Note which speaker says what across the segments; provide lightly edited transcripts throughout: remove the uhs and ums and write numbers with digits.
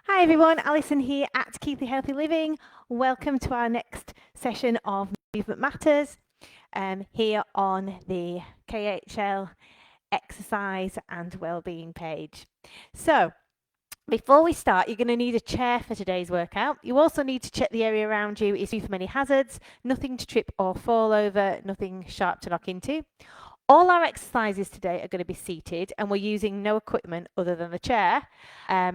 Speaker 1: Hi everyone, Alison here at Keep Healthy Living. Welcome to our next session of Movement Matters here on the KHL Exercise and Wellbeing page. So, before we start, you're going to need a chair for today's workout. You also need to check the area around you is free from any hazards, nothing to trip or fall over, nothing sharp to knock into. All our exercises today are going to be seated and we're using no equipment other than the chair.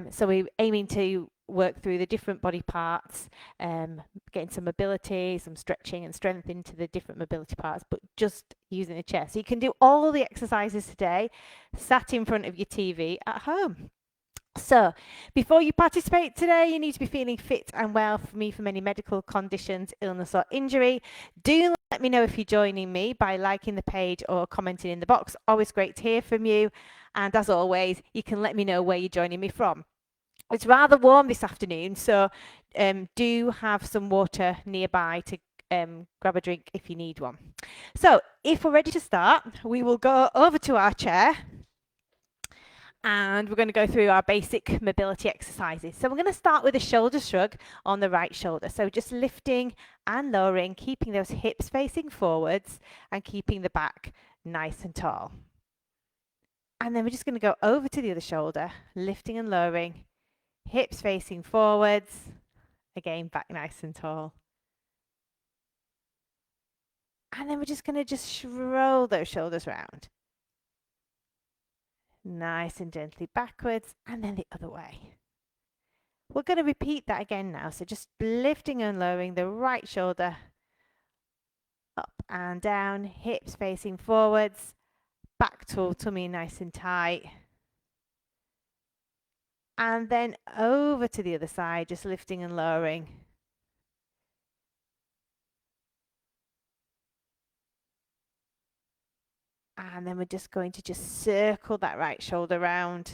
Speaker 1: So we're aiming to work through the different body parts, getting some mobility, some stretching and strength into the different mobility parts, but just using the chair. So you can do all the exercises today sat in front of your TV at home. So, before you participate today, you need to be feeling fit and well from any medical conditions, illness, or injury. Do let me know if you're joining me by liking the page or commenting in the box. Always great to hear from you. And as always, you can let me know where you're joining me from. It's rather warm this afternoon, so do have some water nearby to grab a drink if you need one. So, if we're ready to start, we will go over to our chair. And we're going to go through our basic mobility exercises. So we're going to start with a shoulder shrug on the right shoulder. So just lifting and lowering, keeping those hips facing forwards and keeping the back nice and tall. And then we're just going to go over to the other shoulder, lifting and lowering, hips facing forwards, again, back nice and tall. And then we're just going to just roll those shoulders round. Nice and gently backwards and then the other way. We're going to repeat that again now. So just lifting and lowering the right shoulder up and down, hips facing forwards, back tall, tummy nice and tight. And then over to the other side, just lifting and lowering. And then we're just going to just circle that right shoulder round.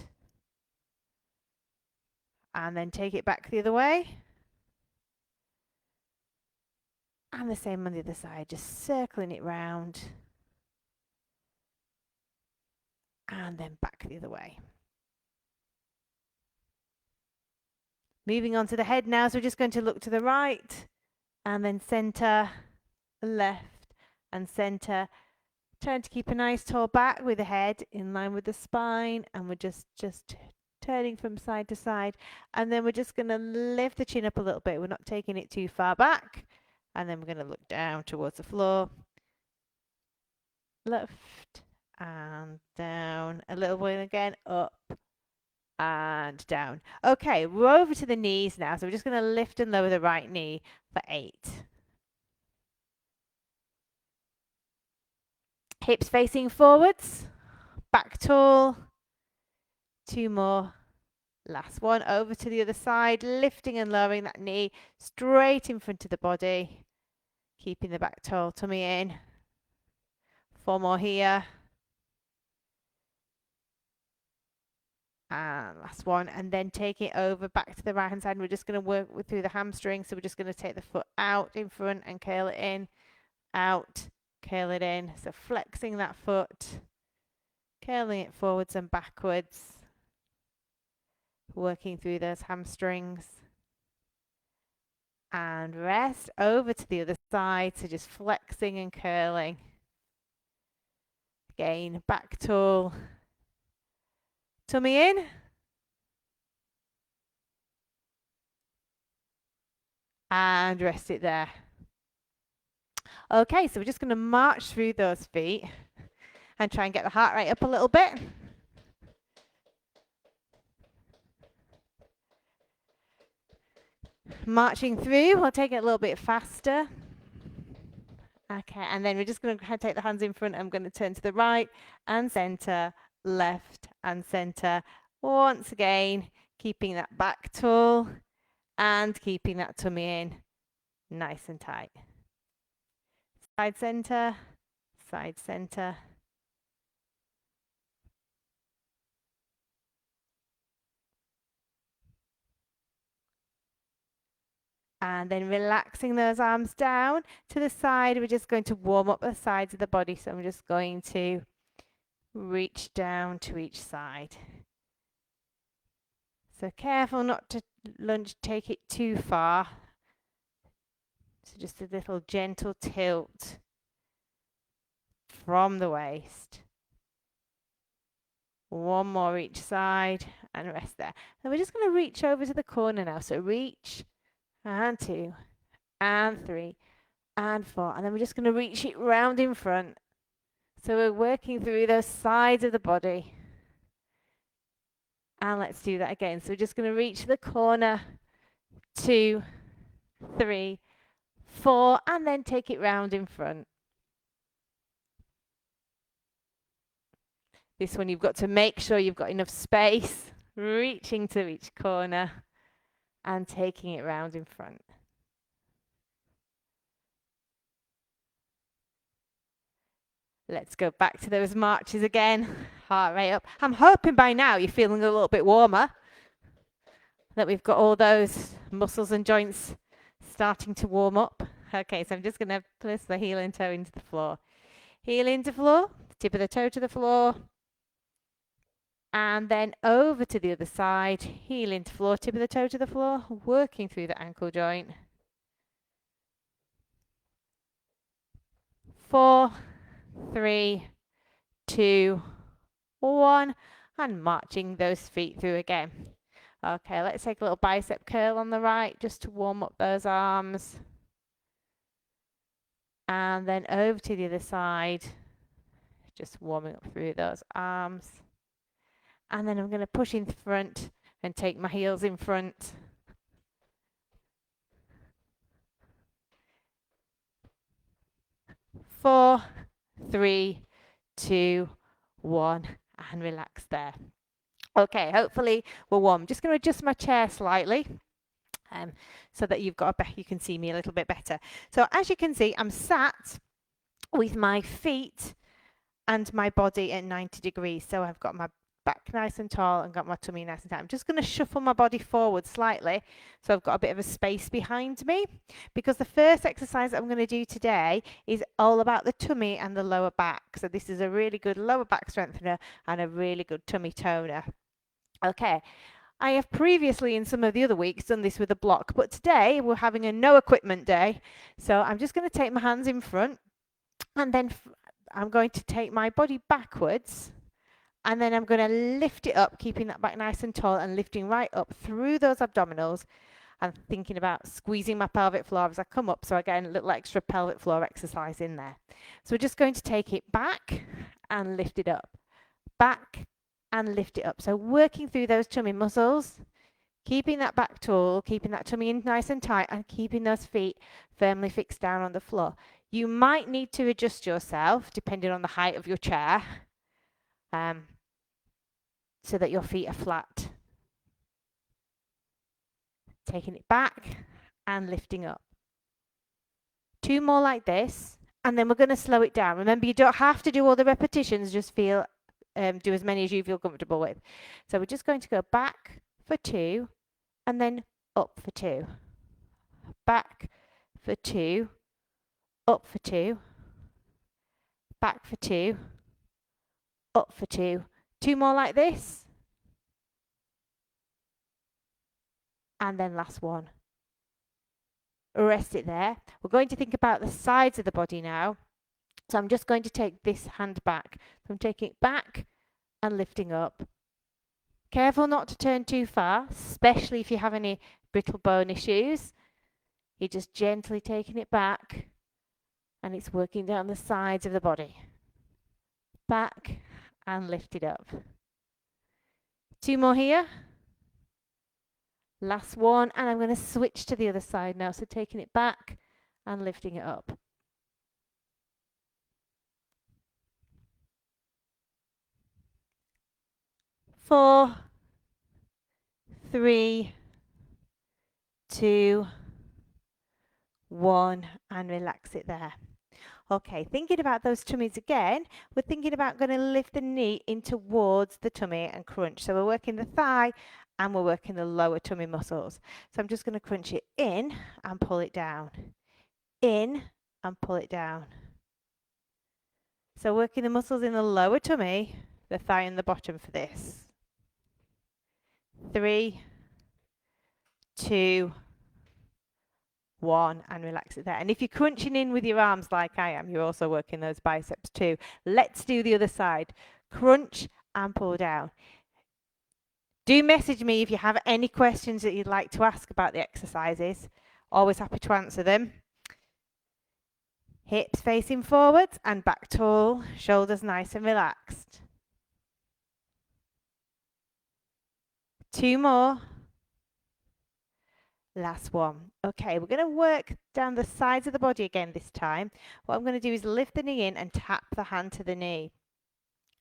Speaker 1: And then take it back the other way. And the same on the other side, just circling it round. And then back the other way. Moving on to the head now, so we're just going to look to the right and then center, left and center. Trying to keep a nice tall back with the head in line with the spine, and we're just turning from side to side. And then we're just going to lift the chin up a little bit. We're not taking it too far back. And then we're going to look down towards the floor. Left and down. A little bit again, up and down. Okay, we're over to the knees now. So we're just going to lift and lower the right knee for 8. Hips facing forwards, back tall. 2 more. Last one. Over to the other side, lifting and lowering that knee straight in front of the body. Keeping the back tall, tummy in. 4 more here. And last one. And then take it over back to the right hand side. We're just going to work through the hamstring. So we're just going to take the foot out in front and curl it in. Out, curl it in. So flexing that foot, curling it forwards and backwards. Working through those hamstrings. And rest. Over to the other side. So just flexing and curling. Again, back tall. Tummy in. And rest it there. Okay, so we're just going to march through those feet and try and get the heart rate up a little bit. Marching through, we'll take it a little bit faster. Okay, and then we're just going to take the hands in front. I'm going to turn to the right and center, left and center. Once again, keeping that back tall and keeping that tummy in nice and tight. Side center, side center. And then relaxing those arms down to the side. We're just going to warm up the sides of the body. So I'm just going to reach down to each side. So careful not to take it too far. So just a little gentle tilt from the waist. One more each side and rest there. And we're just going to reach over to the corner now. So reach and 2 and 3 and 4. And then we're just going to reach it round in front. So we're working through those sides of the body. And let's do that again. So we're just going to reach the corner, 2, 3, 4, and then take it round in front. This one you've got to make sure you've got enough space, reaching to each corner and taking it round in front. Let's go back to those marches again. Heart rate up. I'm hoping by now you're feeling a little bit warmer, that we've got all those muscles and joints starting to warm up. Okay, so I'm just going to place the heel and toe into the floor. Heel into floor, tip of the toe to the floor, and then over to the other side, heel into floor, tip of the toe to the floor, working through the ankle joint. 4, 3, 2, 1, and marching those feet through again. Okay, let's take a little bicep curl on the right just to warm up those arms. And then over to the other side, just warming up through those arms. And then I'm going to push in front and take my heels in front. Four, 3, 2, 1, and relax there. Okay, hopefully we're warm. Just going to adjust my chair slightly so that you can see me a little bit better. So as you can see, I'm sat with my feet and my body at 90 degrees. So I've got my back nice and tall and got my tummy nice and tight. I'm just going to shuffle my body forward slightly so I've got a bit of a space behind me, because the first exercise I'm going to do today is all about the tummy and the lower back. So this is a really good lower back strengthener and a really good tummy toner. Okay, I have previously in some of the other weeks done this with a block, but today we're having a no equipment day. So I'm just going to take my hands in front, and then I'm going to take my body backwards, and then I'm going to lift it up, keeping that back nice and tall and lifting right up through those abdominals and thinking about squeezing my pelvic floor as I come up. So again, a little extra pelvic floor exercise in there. So we're just going to take it back and lift it up, back and lift it up. So working through those tummy muscles, keeping that back tall, keeping that tummy in nice and tight, and keeping those feet firmly fixed down on the floor. You might need to adjust yourself depending on the height of your chair, so that your feet are flat. Taking it back and lifting up. 2 more like this, and then we're going to slow it down. Remember, you don't have to do all the repetitions, just do as many as you feel comfortable with. So we're just going to go back for 2 and then up for 2. Back for 2, up for 2, back for 2, up for 2. 2 more like this. And then last one. Rest it there. We're going to think about the sides of the body now. So I'm just going to take this hand back. So I'm taking it back and lifting up. Careful not to turn too far, especially if you have any brittle bone issues. You're just gently taking it back, and it's working down the sides of the body. Back and lift it up. 2 more here. Last one, and I'm going to switch to the other side now. So taking it back and lifting it up. 4, 3, 2, 1, and relax it there. Okay, thinking about those tummies again, we're thinking about going to lift the knee in towards the tummy and crunch. So we're working the thigh and we're working the lower tummy muscles. So I'm just going to crunch it in and pull it down. In and pull it down. So working the muscles in the lower tummy, the thigh and the bottom for this. 3, 2, 1, and relax it there. And if you're crunching in with your arms like I am, you're also working those biceps too. Let's do the other side. Crunch and pull down. Do message me if you have any questions that you'd like to ask about the exercises. Always happy to answer them. Hips facing forwards and back tall, shoulders nice and relaxed. 2 more. Last one. Okay, we're going to work down the sides of the body again this time. What I'm going to do is lift the knee in and tap the hand to the knee.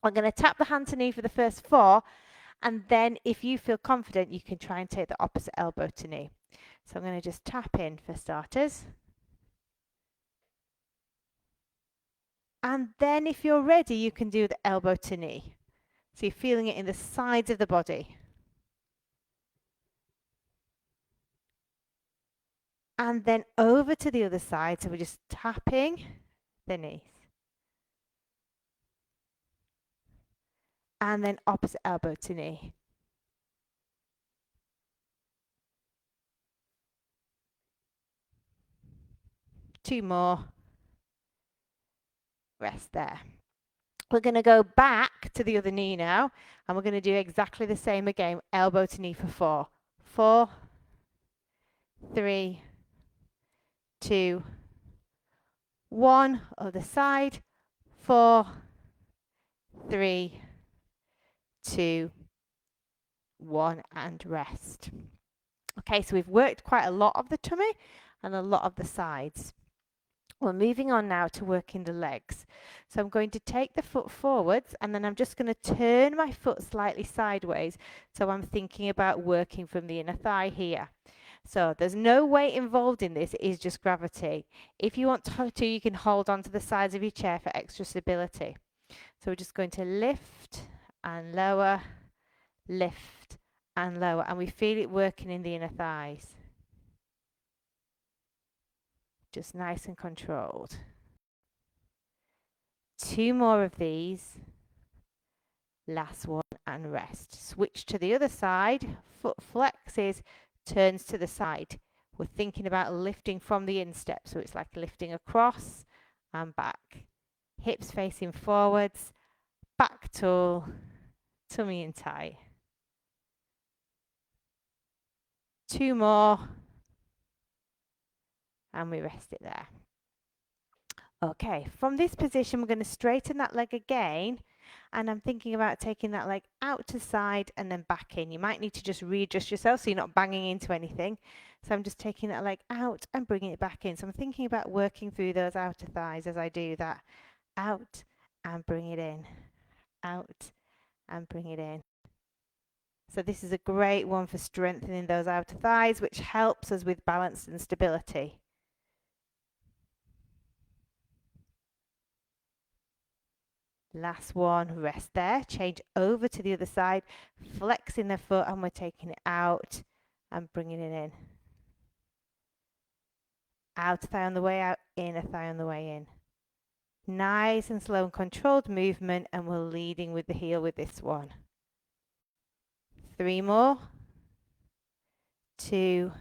Speaker 1: I'm going to tap the hand to knee for the first 4, and then if you feel confident, you can try and take the opposite elbow to knee. So I'm going to just tap in for starters. And then if you're ready, you can do the elbow to knee. So you're feeling it in the sides of the body. And then over to the other side. So we're just tapping the knees. And then opposite elbow to knee. Two more. Rest there. We're going to go back to the other knee now, and we're going to do exactly the same again, elbow to knee for 4. 4, 3, 2, 1, other side. 4, 3, 2, 1, and rest. Okay, so we've worked quite a lot of the tummy and a lot of the sides. We're moving on now to working the legs. So I'm going to take the foot forwards, and then I'm just going to turn my foot slightly sideways. So I'm thinking about working from the inner thigh here. So there's no weight involved in this, it is just gravity. If you want to, you can hold on to the sides of your chair for extra stability. So we're just going to lift and lower, lift and lower, and we feel it working in the inner thighs. Just nice and controlled. 2 more of these. Last one and rest. Switch to the other side. Foot flexes, turns to the side. We're thinking about lifting from the instep. So it's like lifting across and back. Hips facing forwards. Back tall. Tummy in tight. 2 more. And we rest it there. Okay, from this position, we're going to straighten that leg again. And I'm thinking about taking that leg out to side and then back in. You might need to just readjust yourself so you're not banging into anything. So I'm just taking that leg out and bringing it back in. So I'm thinking about working through those outer thighs as I do that. Out and bring it in. Out and bring it in. So this is a great one for strengthening those outer thighs, which helps us with balance and stability. Last one, rest there. Change over to the other side, flexing the foot, and we're taking it out and bringing it in. Outer thigh on the way out, inner thigh on the way in. Nice and slow and controlled movement, and we're leading with the heel with this one. 3 more. 2,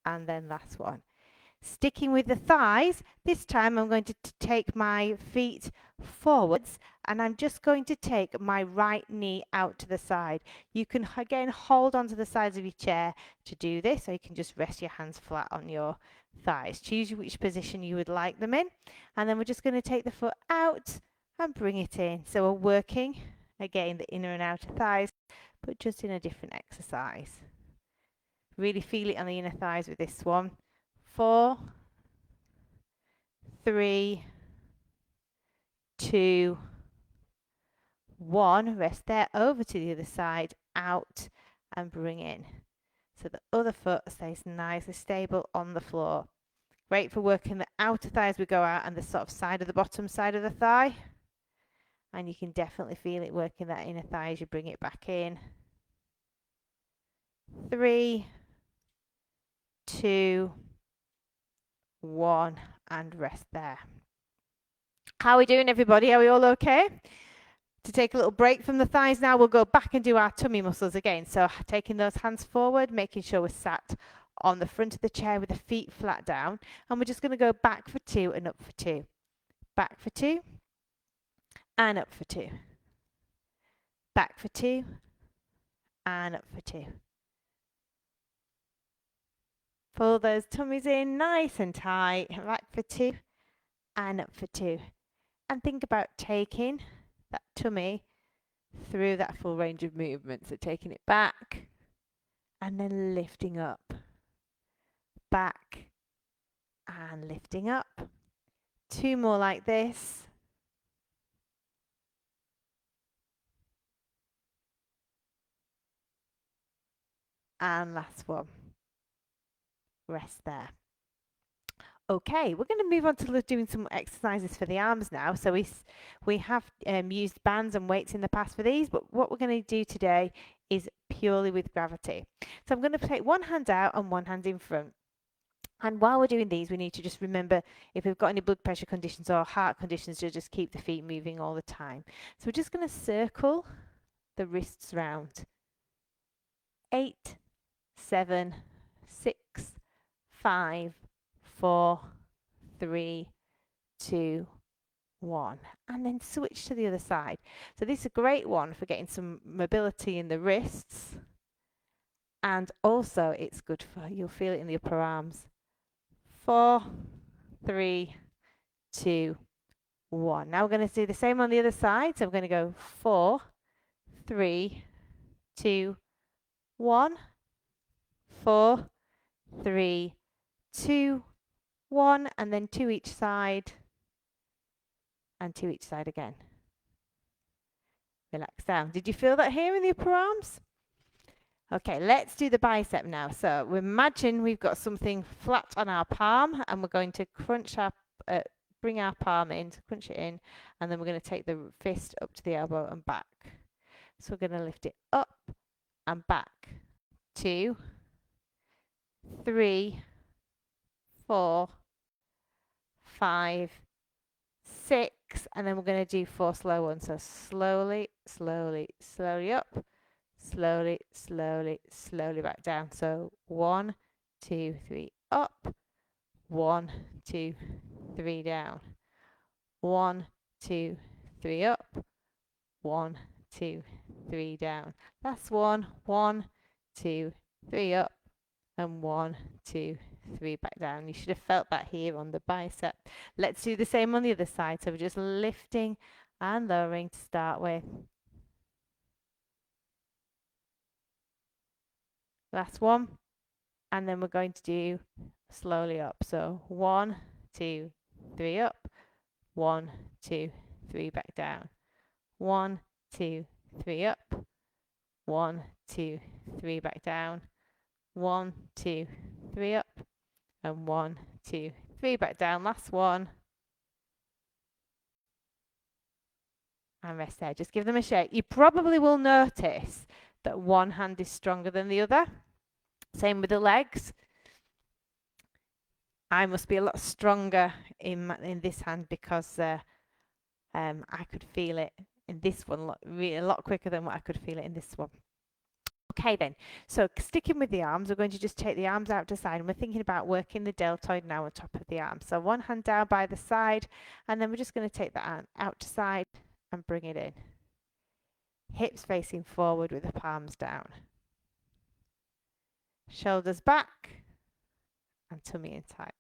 Speaker 1: and then last one. Sticking with the thighs, this time I'm going to take my feet forwards, and I'm just going to take my right knee out to the side. You can again hold onto the sides of your chair to do this, or you can just rest your hands flat on your thighs. Choose which position you would like them in, and then we're just going to take the foot out and bring it in. So we're working again the inner and outer thighs, but just in a different exercise. Really feel it on the inner thighs with this one. 4, 3, 2, 1. Rest there, over to the other side, out and bring in. So the other foot stays nice and stable on the floor. Great for working the outer thigh as we go out and the sort of side of the bottom side of the thigh. And you can definitely feel it working that inner thigh as you bring it back in. 3, 2, 1, and rest there. How are we doing, everybody? Are we all okay? To take a little break from the thighs now, we'll go back and do our tummy muscles again. So taking those hands forward, making sure we're sat on the front of the chair with the feet flat down. And we're just going to go back for 2 and up for 2. Back for 2 and up for 2. Back for 2 and up for 2. Pull those tummies in nice and tight. Back for 2 and up for 2. And think about taking that tummy through that full range of movement. So taking it back and then lifting up. Back and lifting up. 2 more like this. And last one. Rest there. Okay, we're going to move on to doing some exercises for the arms now. So we have used bands and weights in the past for these, but what we're going to do today is purely with gravity. So I'm going to take one hand out and one hand in front. And while we're doing these, we need to just remember if we've got any blood pressure conditions or heart conditions to just keep the feet moving all the time. So we're just going to circle the wrists round. 8, 7, 6, 5, 4, 3, 2, 1. And then switch to the other side. So this is a great one for getting some mobility in the wrists. And also it's good for, you'll feel it in the upper arms. 4, 3, 2, 1. Now we're going to do the same on the other side. So I'm going to go 4, 3, 2, 1. 4, 3, 2, 1. And then 2 each side. And 2 each side again. Relax down. Did you feel that here in the upper arms? Okay, let's do the bicep now. So we imagine we've got something flat on our palm and we're going to crunch our, bring our palm in, to crunch it in, and then we're going to take the fist up to the elbow and back. So we're going to lift it up and back. 2, 3, 4, 5, 6, and then we're going to do 4 slow ones. So slowly, slowly, slowly up. Slowly, slowly, slowly back down. So 1, 2, 3 up. 1, 2, 3 down. 1, 2, 3 up. 1, 2, 3 down. Last one. 1, 2, 3 up. And 1, 2, 3 back down. You should have felt that here on the bicep. Let's do the same on the other side. So we're just lifting and lowering to start with. Last one, and then we're going to do slowly up. So 1, 2, 3 up. 1, 2, 3 back down. 1, 2, 3 up. 1, 2, 3 back down. 1, 2, 3 up. And 1, 2, 3 back down. Last one. And rest there. Just give them a shake. You probably will notice that one hand is stronger than the other. Same with the legs. I must be a lot stronger in this hand because I could feel it in this one a lot quicker than what I could feel it in this one. Okay then, so sticking with the arms, we're going to just take the arms out to side and we're thinking about working the deltoid now on top of the arm. So one hand down by the side and then we're just going to take that arm out to side and bring it in. Hips facing forward with the palms down. Shoulders back and tummy in tight.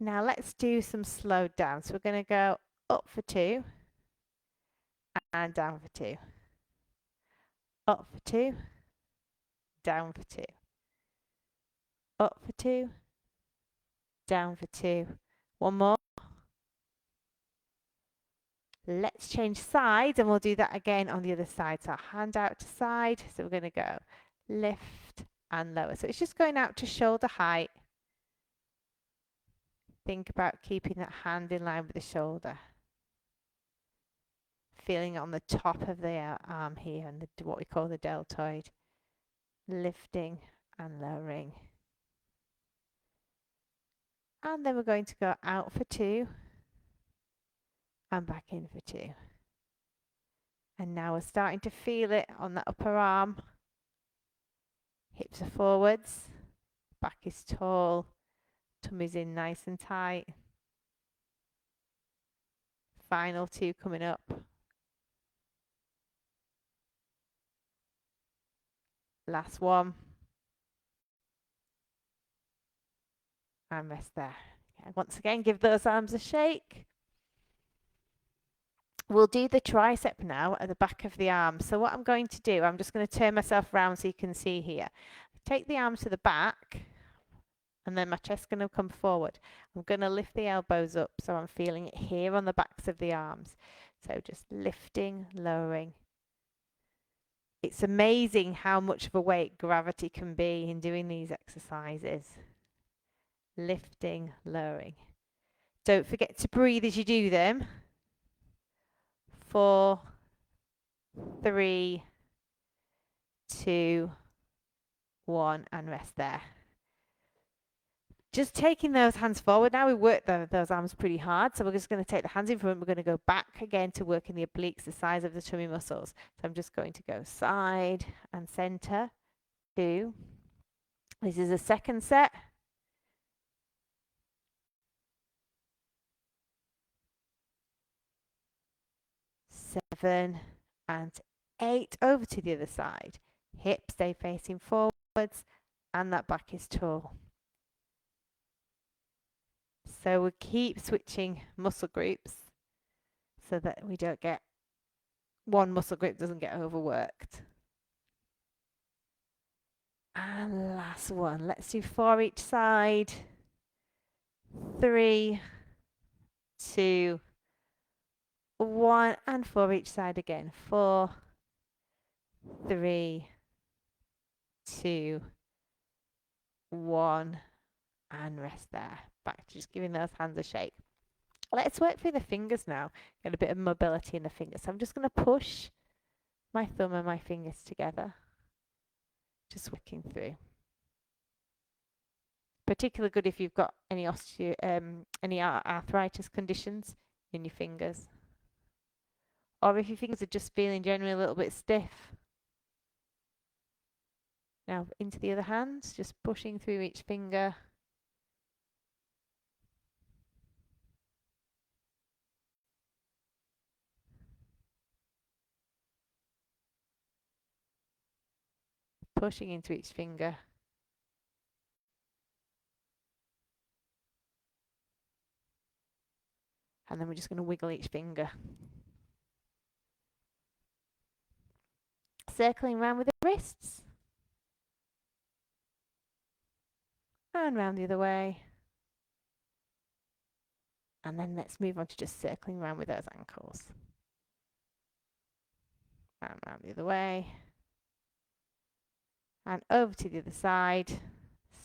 Speaker 1: Now let's do some slowed down. So we're going to go up for 2 and down for 2. Up for 2, down for 2. Up for 2, down for 2. One more. Let's change sides and we'll do that again on the other side. So hand out to side. So we're going to go lift and lower. So it's just going out to shoulder height. Think about keeping that hand in line with the shoulder. Feeling it on the top of the arm here and what we call the deltoid. Lifting and lowering. And then we're going to go out for 2 and back in for 2. And now we're starting to feel it on the upper arm. Hips are forwards, back is tall, tummy's in nice and tight. Final 2 coming up. Last one. And rest there. Okay, once again, give those arms a shake. We'll do the tricep now at the back of the arm. So what I'm going to do, I'm just going to turn myself around so you can see here. Take the arms to the back, and then my chest's going to come forward. I'm going to lift the elbows up so I'm feeling it here on the backs of the arms. So just lifting, lowering. It's amazing how much of a weight gravity can be in doing these exercises. Lifting, lowering. Don't forget to breathe as you do them. 4, 3, 2, 1, and rest there. Just taking those hands forward. Now we work those arms pretty hard, so we're just going to take the hands in front. We're going to go back again to working the obliques, the sides of the tummy muscles. So I'm just going to go side and center. 2. This is a second set. 7 and 8. Over to the other side. Hips stay facing forwards, and that back is tall. So we keep switching muscle groups so that we don't get one muscle group doesn't get overworked. And last one. Let's do 4 each side. 3, 2, 1, and 4 each side again. 4, 3, 2, 1, and rest there. Back to just giving those hands a shake. Let's work through the fingers now. Get a bit of mobility in the fingers. So I'm just going to push my thumb and my fingers together. Just working through. Particularly good if you've got any arthritis conditions in your fingers. Or if your fingers are just feeling generally a little bit stiff. Now into the other hand, just pushing through each finger. Pushing into each finger. And then we're just going to wiggle each finger. Circling around with the wrists. And round the other way. And then let's move on to just circling around with those ankles. And round the other way. And over to the other side.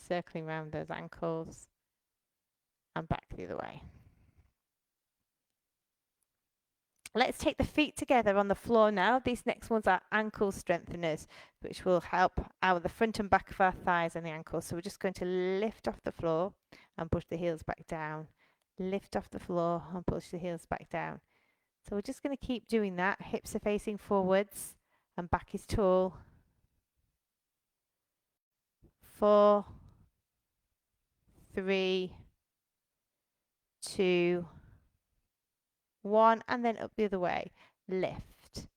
Speaker 1: Circling around those ankles. And back the other way. Let's take the feet together on the floor now. These next ones are ankle strengtheners, which will help out the front and back of our thighs and the ankles. So we're just going to lift off the floor and push the heels back down. Lift off the floor and push the heels back down. So we're just going to keep doing that. Hips are facing forwards and back is tall. 4, 3, 2, 1, and then up the other way. Lift.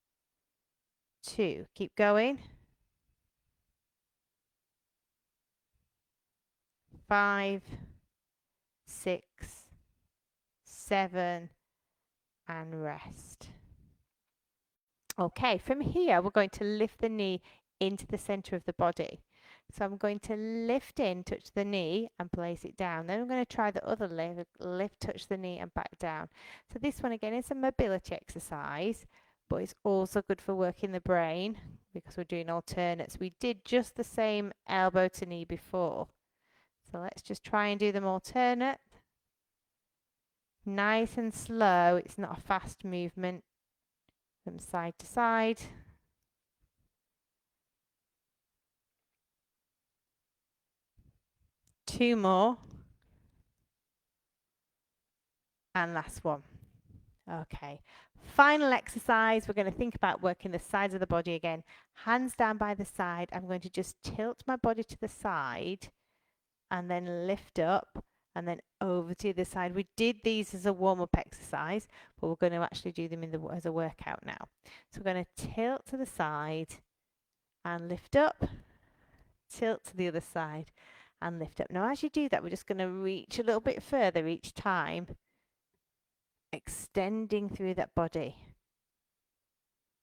Speaker 1: 2. Keep going. 5, 6, 7, and rest. Okay, from here we're going to lift the knee into the center of the body. So I'm going to lift in, touch the knee and place it down. Then I'm going to try the other lift, touch the knee and back down. So this one again is a mobility exercise, but it's also good for working the brain because we're doing alternates. We did just the same elbow to knee before. So let's just try and do them alternate. Nice and slow. It's not a fast movement. From side to side. Two more. And last one. Okay. Final exercise. We're going to think about working the sides of the body again. Hands down by the side. I'm going to just tilt my body to the side and then lift up and then over to the side. We did these as a warm-up exercise, but we're going to actually do them as a workout now. So we're going to tilt to the side and lift up, tilt to the other side and lift up. Now, as you do that, we're just going to reach a little bit further each time, extending through that body.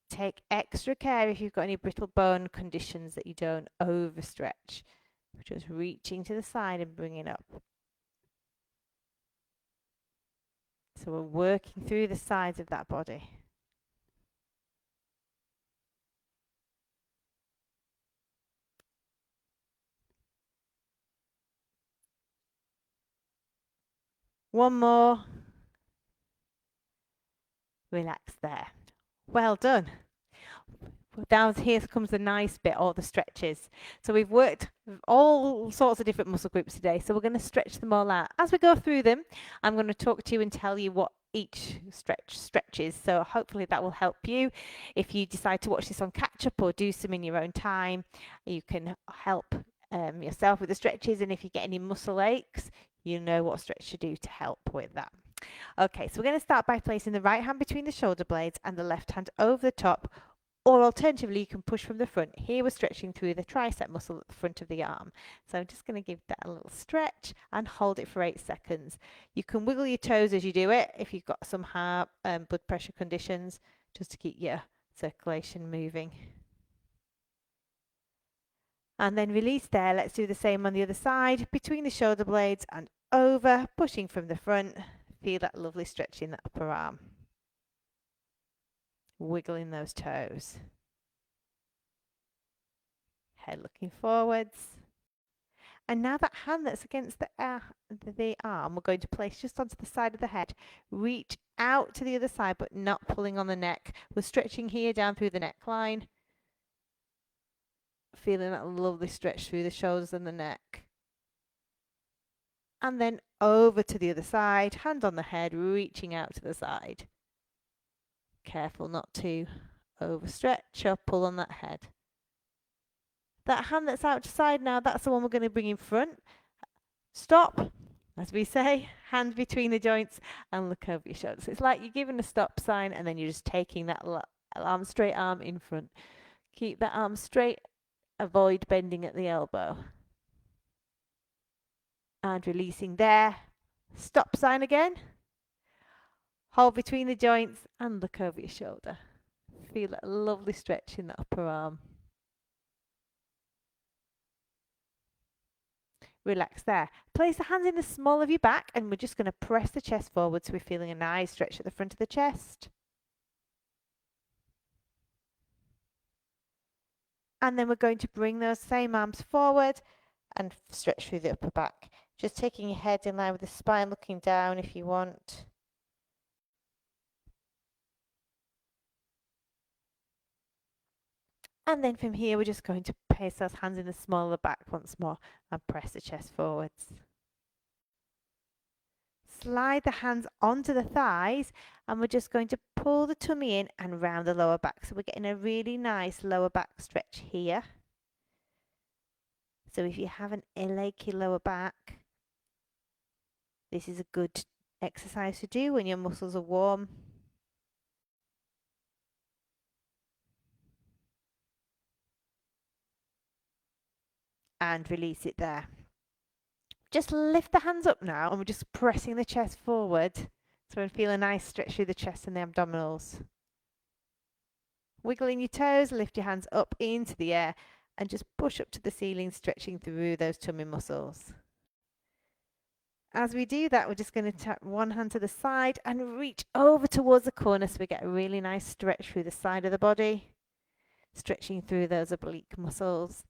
Speaker 1: Take extra care if you've got any brittle bone conditions that you don't overstretch. Just reaching to the side and bringing up. So we're working through the sides of that body. One more. Relax there. Well done. Down here comes the nice bit, all the stretches. So we've worked all sorts of different muscle groups today. So we're going to stretch them all out. As we go through them, I'm going to talk to you and tell you what each stretches. So hopefully that will help you. If you decide to watch this on catch up or do some in your own time, you can help yourself with the stretches. And if you get any muscle aches, you know what stretch to do to help with that. Okay, so we're going to start by placing the right hand between the shoulder blades and the left hand over the top, or alternatively, you can push from the front. Here we're stretching through the tricep muscle at the front of the arm. So I'm just going to give that a little stretch and hold it for 8 seconds. You can wiggle your toes as you do it if you've got some high blood pressure conditions, just to keep your circulation moving. And then release there. Let's do the same on the other side, between the shoulder blades and over, pushing from the front. Feel that lovely stretch in the upper arm. Wiggling those toes. Head looking forwards. And now that hand that's against the arm, we're going to place just onto the side of the head. Reach out to the other side, but not pulling on the neck. We're stretching here down through the neckline. Feeling that lovely stretch through the shoulders and the neck. And then over to the other side, hand on the head, reaching out to the side. Careful not to overstretch or pull on that head. That hand that's out to side now, that's the one we're going to bring in front. Stop, as we say, hand between the joints and look over your shoulders. So it's like you're giving a stop sign and then you're just taking that straight arm in front. Keep that arm straight, avoid bending at the elbow. And releasing there. Stop sign again. Hold between the joints and look over your shoulder. Feel that lovely stretch in the upper arm. Relax there. Place the hands in the small of your back and we're just going to press the chest forward so we're feeling a nice stretch at the front of the chest. And then we're going to bring those same arms forward and stretch through the upper back. Just taking your head in line with the spine, looking down if you want. And then from here, we're just going to place those hands in the small of the back once more and press the chest forwards. Slide the hands onto the thighs and we're just going to pull the tummy in and round the lower back. So we're getting a really nice lower back stretch here. So if you have an achy lower back, this is a good exercise to do when your muscles are warm. And release it there. Just lift the hands up now and we're just pressing the chest forward. So we feel a nice stretch through the chest and the abdominals. Wiggling your toes, lift your hands up into the air and just push up to the ceiling, stretching through those tummy muscles. As we do that, we're just going to tap one hand to the side and reach over towards the corner so we get a really nice stretch through the side of the body, stretching through those oblique muscles.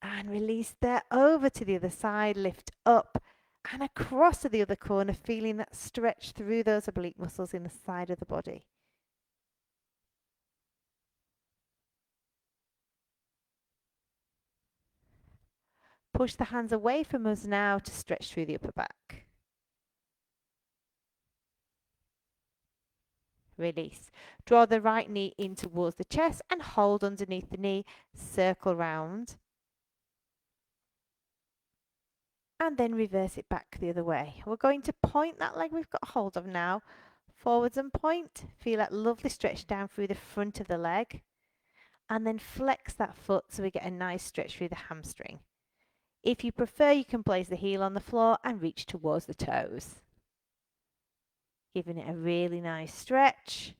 Speaker 1: And release there, over to the other side, lift up and across to the other corner, feeling that stretch through those oblique muscles in the side of the body. Push the hands away from us now to stretch through the upper back. release. Draw the right knee in towards the chest and hold underneath the knee, circle round. And then reverse it back the other way. We're going to point that leg we've got hold of now, forwards and point. Feel that lovely stretch down through the front of the leg. And then flex that foot so we get a nice stretch through the hamstring. If you prefer, you can place the heel on the floor and reach towards the toes. Giving it a really nice stretch.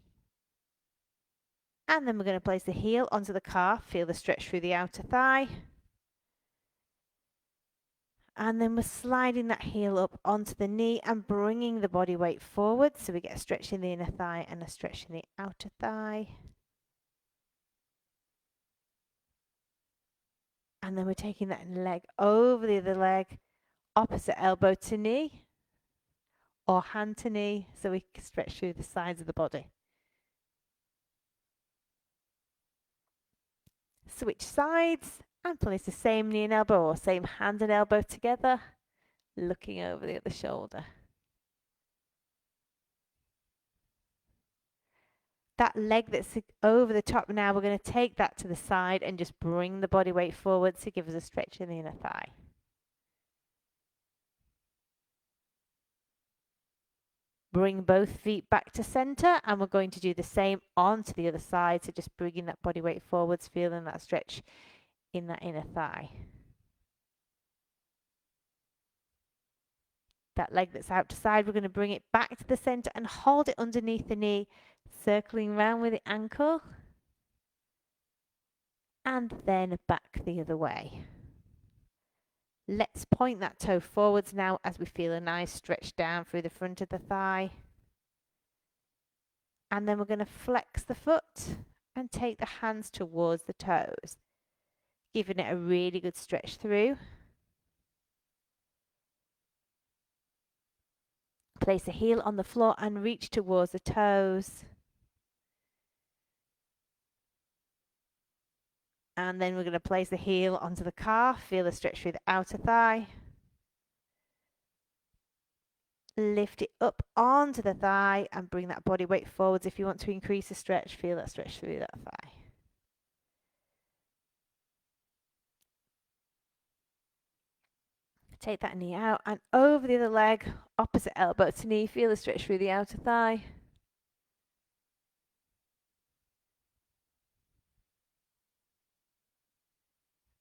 Speaker 1: And then we're going to place the heel onto the calf, feel the stretch through the outer thigh. And then we're sliding that heel up onto the knee and bringing the body weight forward so we get a stretch in the inner thigh and a stretch in the outer thigh. And then we're taking that leg over the other leg, opposite elbow to knee or hand to knee so we can stretch through the sides of the body. Switch sides and place the same knee and elbow or same hand and elbow together, looking over the other shoulder. That leg that's over the top now, we're going to take that to the side and just bring the body weight forward to give us a stretch in the inner thigh. Bring both feet back to center and we're going to do the same onto the other side. So just bringing that body weight forwards, feeling that stretch in that inner thigh. That leg that's out to side, we're going to bring it back to the center and hold it underneath the knee, circling round with the ankle. And then back the other way. Let's point that toe forwards now as we feel a nice stretch down through the front of the thigh. And then we're going to flex the foot and take the hands towards the toes, giving it a really good stretch through. Place the heel on the floor and reach towards the toes. And then we're going to place the heel onto the calf, feel the stretch through the outer thigh. Lift it up onto the thigh and bring that body weight forwards. If you want to increase the stretch, feel that stretch through that thigh. Take that knee out and over the other leg, opposite elbow to knee, feel the stretch through the outer thigh.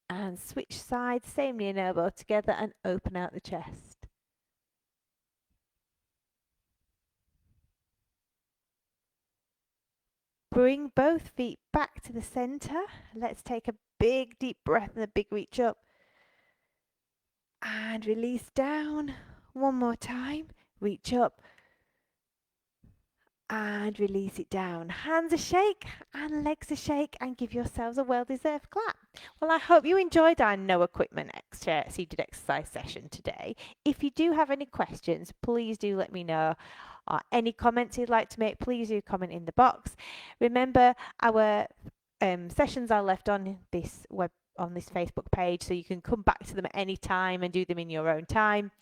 Speaker 1: And switch sides, same knee and elbow together and open out the chest. Bring both feet back to the center. Let's take a big deep breath and a big reach up. And release down. One more time. Reach up. And release it down. Hands a shake and legs a shake and give yourselves a well-deserved clap. Well, I hope you enjoyed our no equipment seated exercise session today. If you do have any questions, please do let me know. Or any comments you'd like to make, please do comment in the box. Remember, our sessions are left on this Facebook page, so you can come back to them at any time and do them in your own time.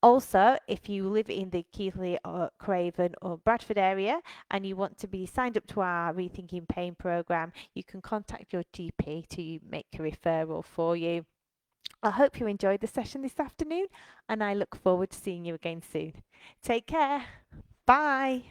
Speaker 1: Also, if you live in the Keighley or Craven or Bradford area and you want to be signed up to our Rethinking Pain program, you can contact your GP to make a referral for you. I hope you enjoyed the session this afternoon and I look forward to seeing you again soon. Take care. Bye.